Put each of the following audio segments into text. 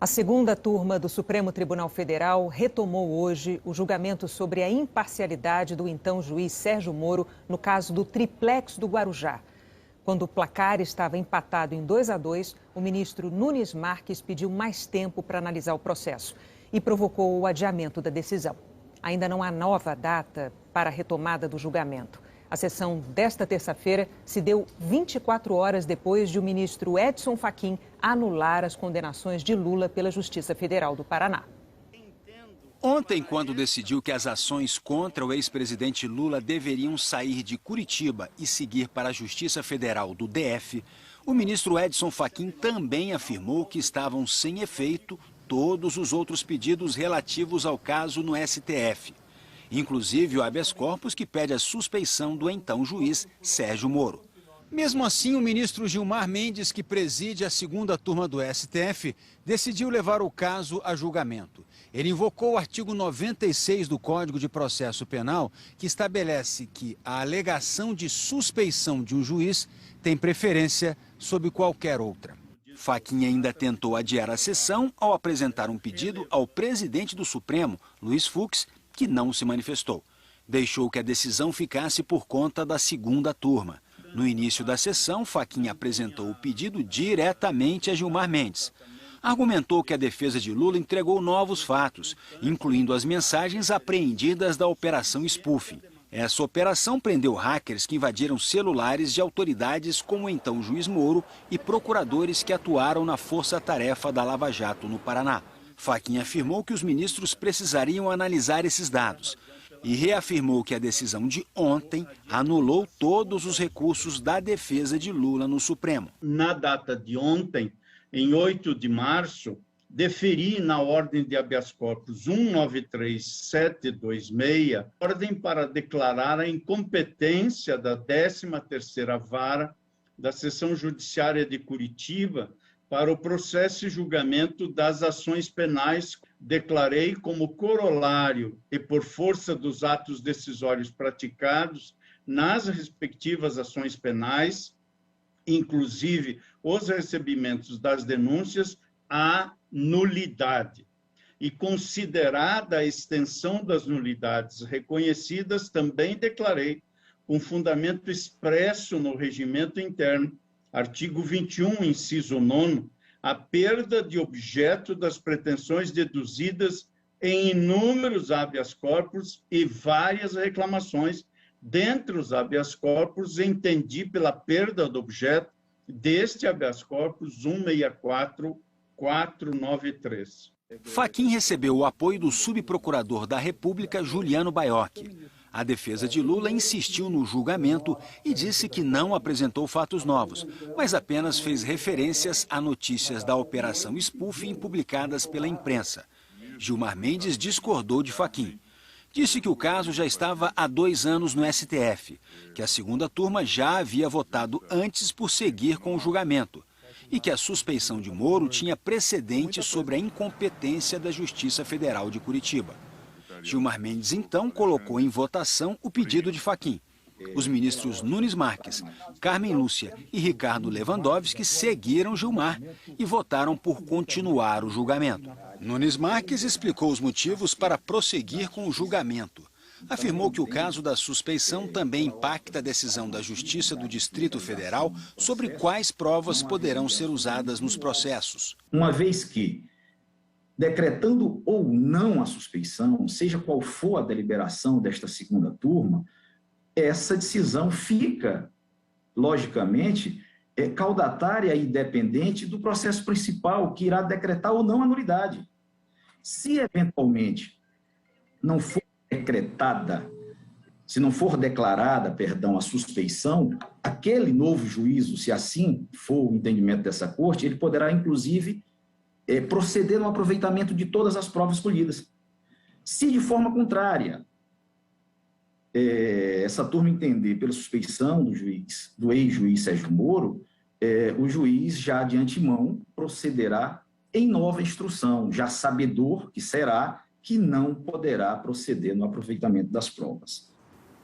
A segunda turma do Supremo Tribunal Federal retomou hoje o julgamento sobre a imparcialidade do então juiz Sérgio Moro no caso do triplex do Guarujá. Quando o placar estava empatado em 2-2, o ministro Nunes Marques pediu mais tempo para analisar o processo e provocou o adiamento da decisão. Ainda não há nova data para a retomada do julgamento. A sessão desta terça-feira se deu 24 horas depois de o ministro Edson Fachin anular as condenações de Lula pela Justiça Federal do Paraná. Ontem, quando decidiu que as ações contra o ex-presidente Lula deveriam sair de Curitiba e seguir para a Justiça Federal do DF, o ministro Edson Fachin também afirmou que estavam sem efeito todos os outros pedidos relativos ao caso no STF. Inclusive o habeas corpus que pede a suspeição do então juiz Sérgio Moro. Mesmo assim, o ministro Gilmar Mendes, que preside a segunda turma do STF, decidiu levar o caso a julgamento. Ele invocou o artigo 96 do Código de Processo Penal, que estabelece que a alegação de suspeição de um juiz tem preferência sobre qualquer outra. Fachin ainda tentou adiar a sessão ao apresentar um pedido ao presidente do Supremo, Luiz Fux, que não se manifestou. Deixou que a decisão ficasse por conta da segunda turma. No início da sessão, Fachin apresentou o pedido diretamente a Gilmar Mendes. Argumentou que a defesa de Lula entregou novos fatos, incluindo as mensagens apreendidas da Operação Spoofing. Essa operação prendeu hackers que invadiram celulares de autoridades como o então juiz Moro e procuradores que atuaram na força-tarefa da Lava Jato no Paraná. Fachin afirmou que os ministros precisariam analisar esses dados e reafirmou que a decisão de ontem anulou todos os recursos da defesa de Lula no Supremo. Na data de ontem, em 8 de março, deferi na ordem de habeas corpus 193726, ordem para declarar a incompetência da 13ª Vara da Seção Judiciária de Curitiba para o processo e julgamento das ações penais. Declarei como corolário e por força dos atos decisórios praticados nas respectivas ações penais, inclusive os recebimentos das denúncias, a nulidade. E considerada a extensão das nulidades reconhecidas, também declarei, com fundamento expresso no regimento interno, artigo 21, inciso 9, a perda de objeto das pretensões deduzidas em inúmeros habeas corpus e várias reclamações. Dentre os habeas corpus, entendi pela perda do objeto deste habeas corpus 164493. Fachin recebeu o apoio do subprocurador da República, Juliano Baiocchi. A defesa de Lula insistiu no julgamento e disse que não apresentou fatos novos, mas apenas fez referências a notícias da Operação Spoofing publicadas pela imprensa. Gilmar Mendes discordou de Fachin. Disse que o caso já estava há 2 anos no STF, que a segunda turma já havia votado antes por seguir com o julgamento e que a suspeição de Moro tinha precedente sobre a incompetência da Justiça Federal de Curitiba. Gilmar Mendes, então, colocou em votação o pedido de Fachin. Os ministros Nunes Marques, Carmen Lúcia e Ricardo Lewandowski seguiram Gilmar e votaram por continuar o julgamento. Nunes Marques explicou os motivos para prosseguir com o julgamento. Afirmou que o caso da suspeição também impacta a decisão da Justiça do Distrito Federal sobre quais provas poderão ser usadas nos processos. Uma vez que, decretando ou não a suspeição, seja qual for a deliberação desta segunda turma, essa decisão fica, logicamente, caudatária e dependente do processo principal, que irá decretar ou não a nulidade. Se, eventualmente, não for decretada, se não for declarada, a suspeição, aquele novo juízo, se assim for o entendimento dessa corte, ele poderá, inclusive, proceder no aproveitamento de todas as provas colhidas. Se, de forma contrária, essa turma entender pela suspeição do ex-juiz Sérgio Moro, o juiz já de antemão procederá em nova instrução, já sabedor que será que não poderá proceder no aproveitamento das provas.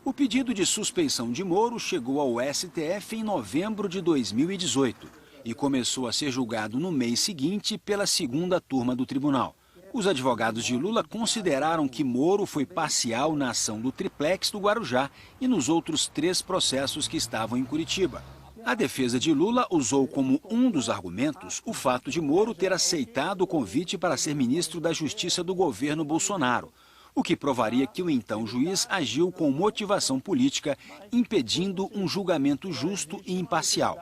O pedido de suspeição de Moro chegou ao STF em novembro de 2018 e começou a ser julgado no mês seguinte pela segunda turma do tribunal. Os advogados de Lula consideraram que Moro foi parcial na ação do triplex do Guarujá e nos outros 3 processos que estavam em Curitiba. A defesa de Lula usou como um dos argumentos o fato de Moro ter aceitado o convite para ser ministro da Justiça do governo Bolsonaro, o que provaria que o então juiz agiu com motivação política, impedindo um julgamento justo e imparcial.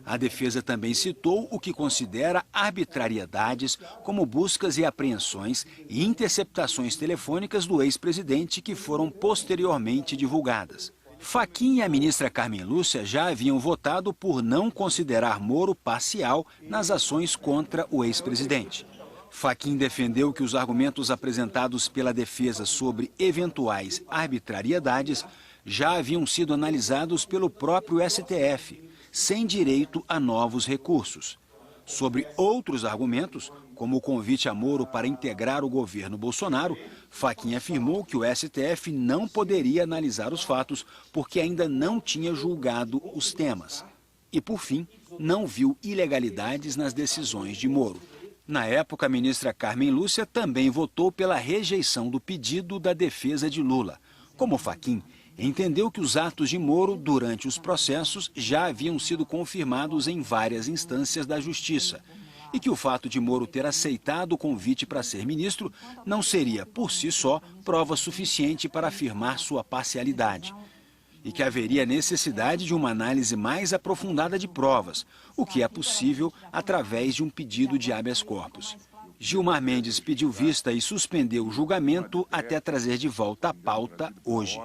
A defesa também citou o que considera arbitrariedades, como buscas e apreensões e interceptações telefônicas do ex-presidente que foram posteriormente divulgadas. Fachin e a ministra Carmen Lúcia já haviam votado por não considerar Moro parcial nas ações contra o ex-presidente. Fachin defendeu que os argumentos apresentados pela defesa sobre eventuais arbitrariedades já haviam sido analisados pelo próprio STF, sem direito a novos recursos. Sobre outros argumentos, como o convite a Moro para integrar o governo Bolsonaro, Fachin afirmou que o STF não poderia analisar os fatos porque ainda não tinha julgado os temas. E, por fim, não viu ilegalidades nas decisões de Moro. Na época, a ministra Carmen Lúcia também votou pela rejeição do pedido da defesa de Lula. Como Fachin, entendeu que os atos de Moro durante os processos já haviam sido confirmados em várias instâncias da Justiça e que o fato de Moro ter aceitado o convite para ser ministro não seria, por si só, prova suficiente para afirmar sua parcialidade e que haveria necessidade de uma análise mais aprofundada de provas, o que é possível através de um pedido de habeas corpus. Gilmar Mendes pediu vista e suspendeu o julgamento até trazer de volta a pauta hoje.